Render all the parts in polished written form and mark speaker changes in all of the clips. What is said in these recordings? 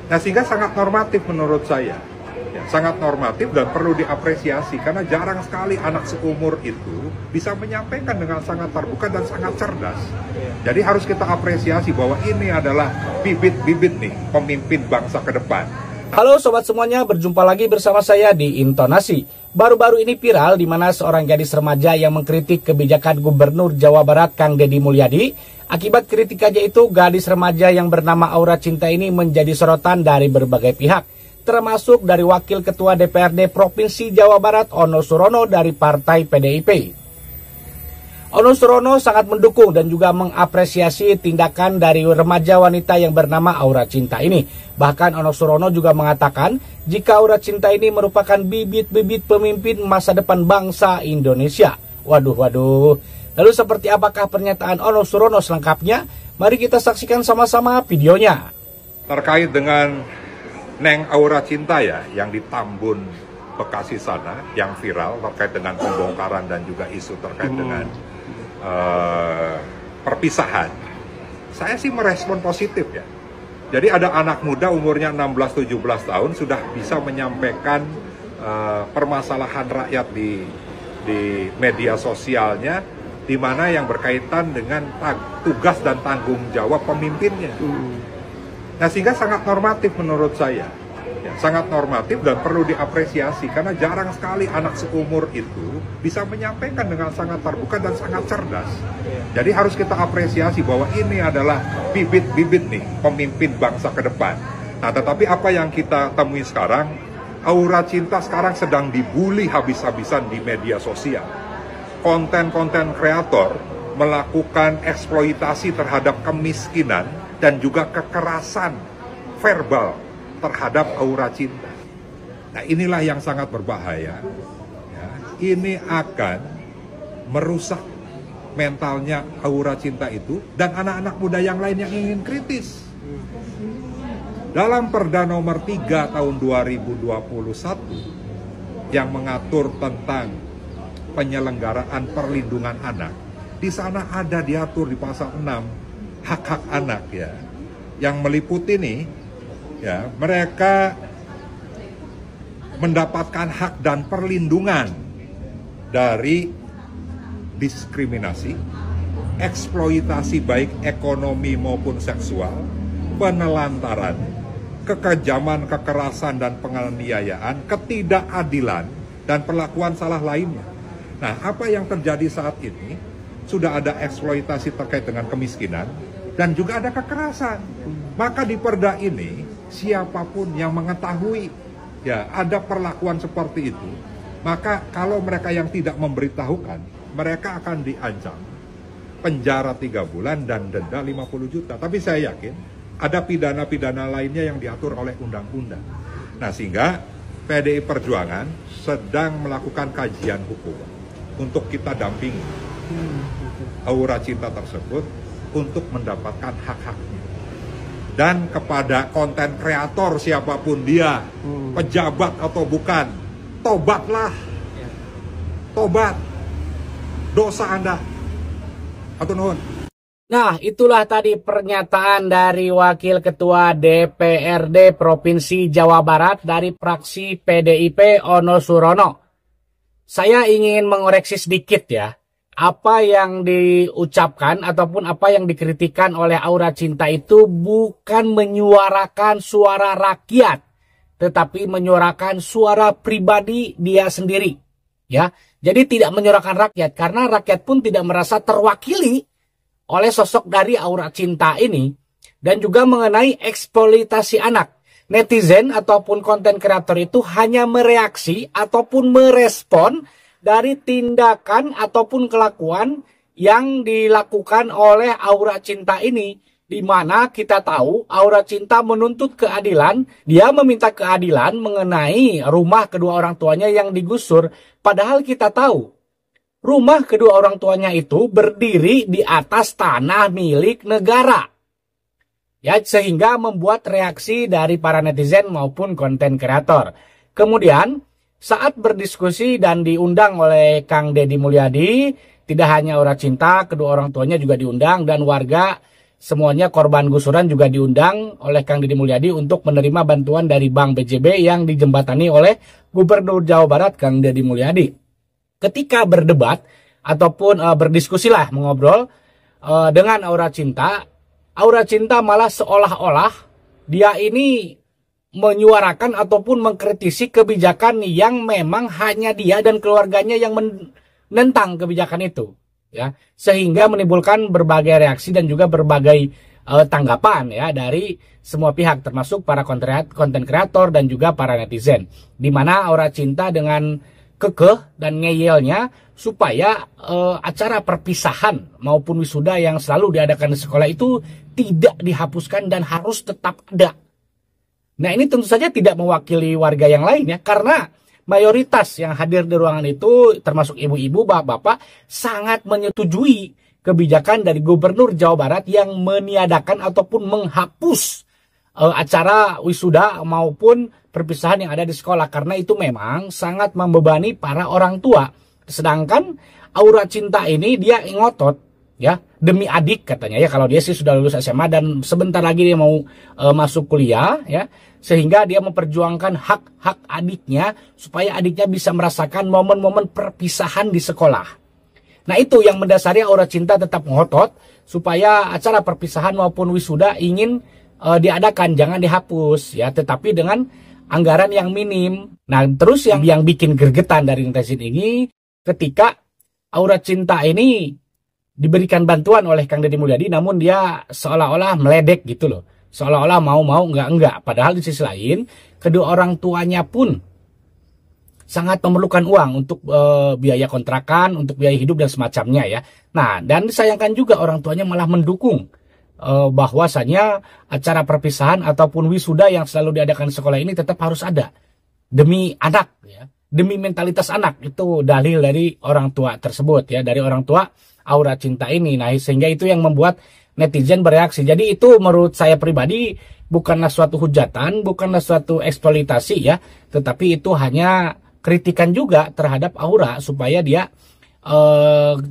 Speaker 1: Nah, sehingga sangat normatif menurut saya. Ya, sangat normatif dan perlu diapresiasi karena jarang sekali anak seumur itu bisa menyampaikan dengan sangat terbuka dan sangat cerdas. Jadi harus kita apresiasi bahwa ini adalah bibit-bibit nih pemimpin bangsa ke depan.
Speaker 2: Halo sobat semuanya, berjumpa lagi bersama saya di Intonasi. Baru-baru ini viral di mana seorang gadis remaja yang mengkritik kebijakan Gubernur Jawa Barat Kang Deddy Mulyadi. Akibat kritikannya itu, gadis remaja yang bernama Aura Cinta ini menjadi sorotan dari berbagai pihak, termasuk dari Wakil Ketua DPRD Provinsi Jawa Barat Ono Surono dari Partai PDIP. Ono Surono sangat mendukung dan juga mengapresiasi tindakan dari remaja wanita yang bernama Aura Cinta ini. Bahkan Ono Surono juga mengatakan jika Aura Cinta ini merupakan bibit-bibit pemimpin masa depan bangsa Indonesia. Waduh. Lalu seperti apakah pernyataan Ono Surono selengkapnya? Mari kita saksikan sama-sama videonya.
Speaker 1: Terkait dengan Neng Aura Cinta ya, yang di Tambun, Bekasi sana, yang viral terkait dengan pembongkaran dan juga isu terkait dengan perpisahan. Saya sih merespon positif ya. Jadi ada anak muda umurnya 16-17 tahun sudah bisa menyampaikan permasalahan rakyat di media sosialnya, di mana yang berkaitan dengan tugas dan tanggung jawab pemimpinnya. Nah, sehingga sangat normatif menurut saya. Ya, sangat normatif dan perlu diapresiasi karena jarang sekali anak seumur itu bisa menyampaikan dengan sangat terbuka dan sangat cerdas. Jadi harus kita apresiasi bahwa ini adalah bibit-bibit nih pemimpin bangsa ke depan. Nah, tetapi apa yang kita temui sekarang, Aura Cinta sekarang sedang dibully habis-habisan di media sosial. Konten-konten kreator melakukan eksploitasi terhadap kemiskinan dan juga kekerasan verbal terhadap Aura Cinta. Nah, inilah yang sangat berbahaya. Ya, ini akan merusak mentalnya Aura Cinta itu dan anak-anak muda yang lain yang ingin kritis. Dalam Perda nomor 3 tahun 2021 yang mengatur tentang penyelenggaraan perlindungan anak, di sana ada diatur di pasal 6 hak-hak anak ya, yang meliputi nih ya, mereka mendapatkan hak dan perlindungan dari diskriminasi, eksploitasi baik ekonomi maupun seksual, penelantaran, kekejaman, kekerasan dan penganiayaan, ketidakadilan dan perlakuan salah lainnya. Nah, apa yang terjadi saat ini? Sudah ada eksploitasi terkait dengan kemiskinan dan juga ada kekerasan. Maka di perda ini, siapapun yang mengetahui ya ada perlakuan seperti itu, maka kalau mereka yang tidak memberitahukan, mereka akan diancam penjara 3 bulan dan denda 50 juta. Tapi saya yakin ada pidana-pidana lainnya yang diatur oleh undang-undang. Nah, sehingga PDI Perjuangan sedang melakukan kajian hukum untuk kita dampingi Aura Cinta tersebut untuk mendapatkan hak-haknya. Dan kepada konten kreator siapapun dia, pejabat atau bukan, tobatlah. Tobat dosa Anda. Atau nuhun.
Speaker 2: Nah, itulah tadi pernyataan dari Wakil Ketua DPRD Provinsi Jawa Barat dari fraksi PDIP Ono Surono. Saya ingin mengoreksi sedikit ya, apa yang diucapkan ataupun apa yang dikritikkan oleh Aura Cinta itu bukan menyuarakan suara rakyat, tetapi menyuarakan suara pribadi dia sendiri. Ya, jadi tidak menyuarakan rakyat karena rakyat pun tidak merasa terwakili oleh sosok dari Aura Cinta ini, dan juga mengenai eksploitasi anak. Netizen ataupun konten kreator itu hanya mereaksi ataupun merespon dari tindakan ataupun kelakuan yang dilakukan oleh Aura Cinta ini, di mana kita tahu Aura Cinta menuntut keadilan. Dia meminta keadilan mengenai rumah kedua orang tuanya yang digusur, padahal kita tahu rumah kedua orang tuanya itu berdiri di atas tanah milik negara. Ya, sehingga membuat reaksi dari para netizen maupun konten kreator. Kemudian saat berdiskusi dan diundang oleh Kang Deddy Mulyadi, tidak hanya Aura Cinta, kedua orang tuanya juga diundang dan warga semuanya korban gusuran juga diundang oleh Kang Deddy Mulyadi untuk menerima bantuan dari Bank BJB yang dijembatani oleh Gubernur Jawa Barat Kang Deddy Mulyadi. Ketika berdebat ataupun berdiskusilah mengobrol dengan Aura Cinta malah seolah-olah dia ini menyuarakan ataupun mengkritisi kebijakan yang memang hanya dia dan keluarganya yang menentang kebijakan itu, ya, sehingga menimbulkan berbagai reaksi dan juga berbagai tanggapan ya dari semua pihak termasuk para konten kreator dan juga para netizen, di mana Aura Cinta dengan kekeh dan ngeyelnya supaya acara perpisahan maupun wisuda yang selalu diadakan di sekolah itu tidak dihapuskan dan harus tetap ada. Nah, ini tentu saja tidak mewakili warga yang lain ya, karena mayoritas yang hadir di ruangan itu termasuk ibu-ibu, bapak-bapak sangat menyetujui kebijakan dari Gubernur Jawa Barat yang meniadakan ataupun menghapus acara wisuda maupun perpisahan yang ada di sekolah, karena itu memang sangat membebani para orang tua. Sedangkan Aura Cinta ini dia ngotot ya demi adik katanya ya, kalau dia sih sudah lulus SMA dan sebentar lagi dia mau masuk kuliah ya, sehingga dia memperjuangkan hak-hak adiknya supaya adiknya bisa merasakan momen-momen perpisahan di sekolah. Nah, itu yang mendasari Aura Cinta tetap ngotot supaya acara perpisahan maupun wisuda ingin diadakan, jangan dihapus ya, tetapi dengan anggaran yang minim. Nah, terus yang bikin gregetan dari netizen ini ketika Aura Cinta ini diberikan bantuan oleh Kang Deddy Mulyadi, namun dia seolah-olah meledek gitu loh. Seolah-olah mau enggak. Padahal di sisi lain, kedua orang tuanya pun sangat memerlukan uang untuk biaya kontrakan, untuk biaya hidup dan semacamnya ya. Nah, dan disayangkan juga orang tuanya malah mendukung bahwasanya acara perpisahan ataupun wisuda yang selalu diadakan di sekolah ini tetap harus ada. Demi anak ya, demi mentalitas anak, itu dalil dari orang tua tersebut ya, dari orang tua Aura Cinta ini. Nah, sehingga itu yang membuat netizen bereaksi. Jadi itu menurut saya pribadi bukanlah suatu hujatan, bukanlah suatu eksploitasi ya, tetapi itu hanya kritikan juga terhadap Aura supaya dia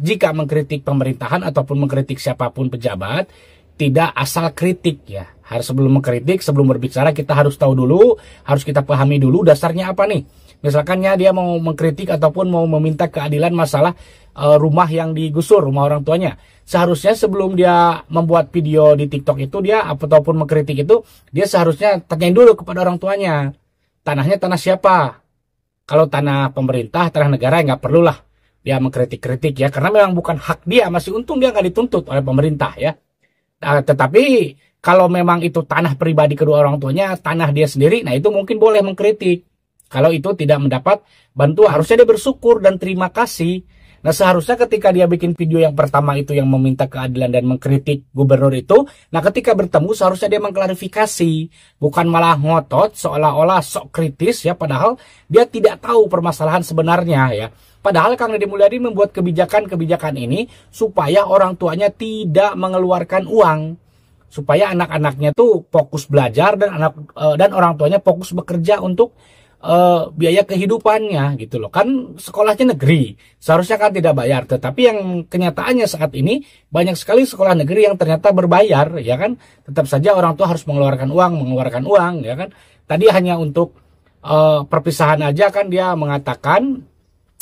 Speaker 2: jika mengkritik pemerintahan ataupun mengkritik siapapun pejabat, tidak asal kritik ya. Harus sebelum mengkritik, sebelum berbicara kita harus tahu dulu, harus kita pahami dulu dasarnya apa nih. Misalkannya dia mau mengkritik ataupun mau meminta keadilan masalah rumah yang digusur, rumah orang tuanya. Seharusnya sebelum dia membuat video di TikTok itu, dia ataupun mengkritik itu, dia seharusnya tanyain dulu kepada orang tuanya. Tanahnya tanah siapa? Kalau tanah pemerintah, tanah negara, nggak perlulah dia mengkritik-kritik ya. Karena memang bukan hak dia, masih untung dia nggak dituntut oleh pemerintah ya. Nah, tetapi kalau memang itu tanah pribadi kedua orang tuanya, tanah dia sendiri, nah itu mungkin boleh mengkritik. Kalau itu tidak mendapat bantuan, harusnya dia bersyukur dan terima kasih. Nah, seharusnya ketika dia bikin video yang pertama itu yang meminta keadilan dan mengkritik gubernur itu, nah ketika bertemu seharusnya dia mengklarifikasi, bukan malah ngotot seolah-olah sok kritis ya, padahal dia tidak tahu permasalahan sebenarnya ya. Padahal Kang Deddy Mulyadi membuat kebijakan-kebijakan ini supaya orang tuanya tidak mengeluarkan uang, supaya anak-anaknya tuh fokus belajar dan orang tuanya fokus bekerja untuk biaya kehidupannya gitu loh. Kan sekolahnya negeri, seharusnya kan tidak bayar, tetapi yang kenyataannya saat ini banyak sekali sekolah negeri yang ternyata berbayar ya kan. Tetap saja orang tua harus mengeluarkan uang ya kan. Tadi hanya untuk perpisahan aja kan dia mengatakan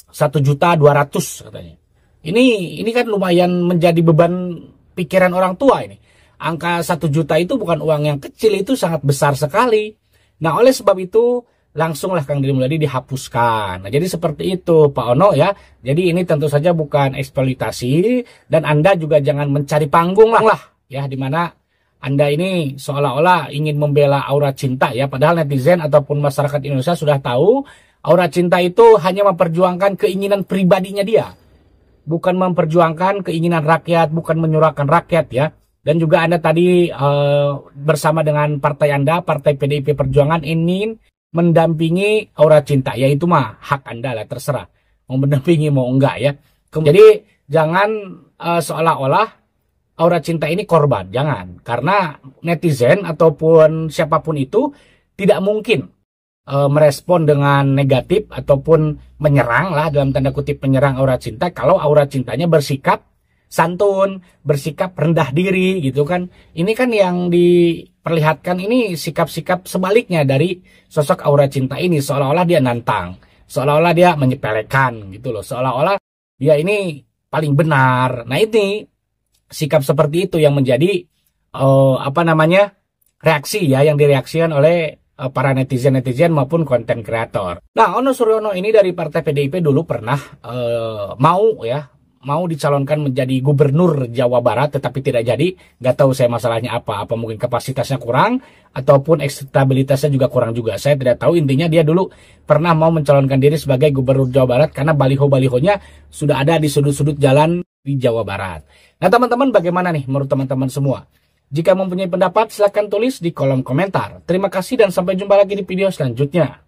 Speaker 2: 1.200.000 katanya. Ini kan lumayan menjadi beban pikiran orang tua ini. Angka 1 juta itu bukan uang yang kecil, itu sangat besar sekali. Nah, oleh sebab itu langsunglah Kang Deddy Mulyadi dihapuskan. Nah, jadi seperti itu Pak Ono ya. Jadi ini tentu saja bukan eksploitasi, dan Anda juga jangan mencari panggung lah ya, dimana Anda ini seolah-olah ingin membela Aura Cinta ya, padahal netizen ataupun masyarakat Indonesia sudah tahu Aura Cinta itu hanya memperjuangkan keinginan pribadinya dia, bukan memperjuangkan keinginan rakyat, bukan menyuarakan rakyat ya. Dan juga Anda tadi bersama dengan partai Anda, Partai PDIP Perjuangan, ingin mendampingi Aura Cinta, ya itu mah hak Anda lah, terserah mau mendampingi mau enggak ya. Jadi jangan seolah-olah Aura Cinta ini korban, jangan, karena netizen ataupun siapapun itu tidak mungkin merespon dengan negatif ataupun menyerang lah, dalam tanda kutip menyerang Aura Cinta, kalau Aura Cintanya bersikap santun, bersikap rendah diri gitu kan. Ini kan yang diperlihatkan ini sikap-sikap sebaliknya dari sosok Aura Cinta ini, seolah-olah dia nantang, seolah-olah dia menyepelekan gitu loh, seolah-olah dia ini paling benar. Nah, ini sikap seperti itu yang menjadi reaksi ya, yang direaksikan oleh para netizen-netizen maupun konten kreator. Nah, Ono Suryono ini dari Partai PDIP dulu pernah mau dicalonkan menjadi gubernur Jawa Barat, tetapi tidak jadi. Nggak tahu saya masalahnya apa mungkin kapasitasnya kurang ataupun elektabilitasnya juga kurang juga. Saya tidak tahu, intinya dia dulu pernah mau mencalonkan diri sebagai gubernur Jawa Barat karena baliho-balihonya sudah ada di sudut-sudut jalan di Jawa Barat. Nah, teman-teman, bagaimana nih menurut teman-teman semua? Jika mempunyai pendapat, silahkan tulis di kolom komentar. Terima kasih dan sampai jumpa lagi di video selanjutnya.